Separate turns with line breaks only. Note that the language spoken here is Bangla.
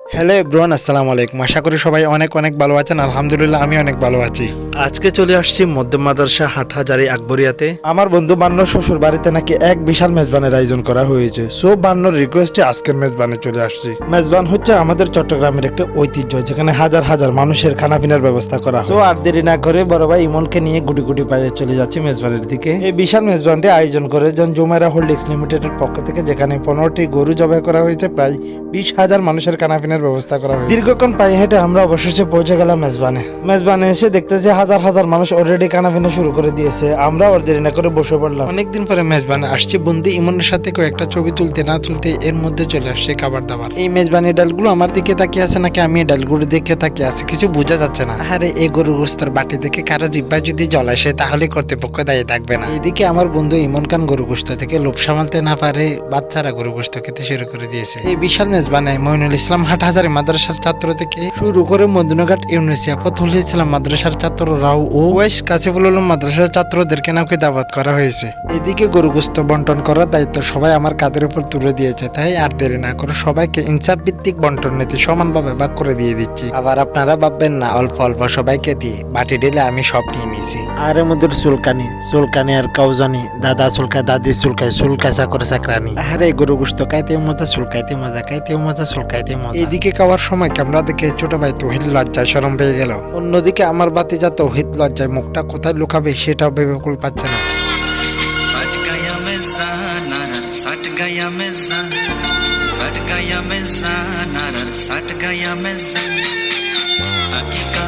হ্যালো এভরিওয়ান, আসসালামু আলাইকুম। আশা করি সবাই অনেক অনেক ভালো আছেন। আলহামদুলিল্লাহ আমি অনেক ভালো আছি। আজকে চলে আসছি মধ্য মাদ্রাসা হাটহাজারী আকবরিয়াতে। আমার বন্ধু বান্নর শ্বশুর বাড়িতে নাকি এক বিশাল মেজবানের আয়োজন করা হয়েছে। সো বান্নর রিকোয়েস্টে আজকের মেজবানে চলে আসছি। মেজবান হচ্ছে আমাদের চট্টগ্রামের একটা ঐতিহ্য, যেখানে হাজার হাজার মানুষের খানাপিনার ব্যবস্থা করা হয়। সো আর দেরি না করে বড় ভাই ইমনকে নিয়ে গুটি গুটি পায়ে চলে যাচ্ছে মেজবানের দিকে। এই বিশাল মেজবানটি আয়োজন করে জুমেরা হোল্ডিংস লিমিটেডের পক্ষ থেকে, যেখানে 15টি গরু জবাই করা হয়েছে। প্রায় 20,000 মানুষের খানাপিনার ব্যবস্থা করা হয়েছে। দীর্ঘক্ষণ পায়ে হেঁটে আমরা অবশেষে পৌঁছে গেলাম মেজবানে এসে দেখতে যে হাজার হাজার মানুষ অলরেডি খানাপিনা শুরু করে দিয়েছে। আমরা ওর দেরি না করে বসে পড়লাম। অনেকদিন পরে মেজবানে আসছি। বন্ধু ইমনের সাথে কয়েকটা ছবি তুলতে না তুলতে এর মধ্যে চলে আসছে খাবার দাবার। এই মেজবানি ডালগুলো আমার দিকে তাকিয়ে আছে নাকি আমি ডালগুলো দেখে তাকিয়ে আছে, কিছু বোঝা যাচ্ছে না। আরে এই গরু গোস্তর বাটি দেখে কারো জিব্বায় যদি জল আসে তাহলে কর্তৃপক্ষ দায়ী থাকবে না। এদিকে আমার বন্ধু ইমন খান গরু গোস্ত থেকে লোভ সামালতে না পারে বাচ্চারা গরু গোস্ত খেতে শুরু করে দিয়েছে। এই বিশাল মেজবানে মইনুল ইসলাম হাটহাজারী মাদ্রাসার ছাত্র থেকে শুরু করে মদিনাঘাট ইউনিসিয়া ফতুল ইসলাম মাদ্রাসার ছাত্ররাও ও ওয়েস কাসিফুল উলুম মাদ্রাসার ছাত্রদেরকে নাকি দাওয়াত করা হয়েছে। এদিকে গরু গোস্ত বন্টন করার দায়িত্ব সবাই আমার কাঁধের উপর তুলে দিয়েছে। তাই আর দেরি না করে সবাইকে ইনসাফ ভিত্তিক বন্টন নীতি সমানভাবে ভাগ করে দিয়ে দিচ্ছি। আবার আপনারা ভাববেন না অল্প অল্প সবাইকে দিয়ে বাটি ঢেলে আমি সব নিয়ে নিয়েছি। আর এর মধ্যে চুলকানি আর কাউজানি, দাদা চুলকায় দাদি চুলকায়, চুলকাচা করে চাকরানি। আরে গরু গোস্ত খাইতে মজা, চুলকাইতে মজা, খাইতে মজা, চুলকাইতে মজা। এদিকে খাওয়ার সময় ক্যামেরা দেখে ছোট ভাই তৌহিদ লজ্জায় শরম পেয়ে গেল। অন্যদিকে আমার বাতিজা তৌহিদ লজ্জায় মুখটা কোথায় লুকাবে সেটাও ভেবে কুল পাচ্ছে না।
सट गया मैं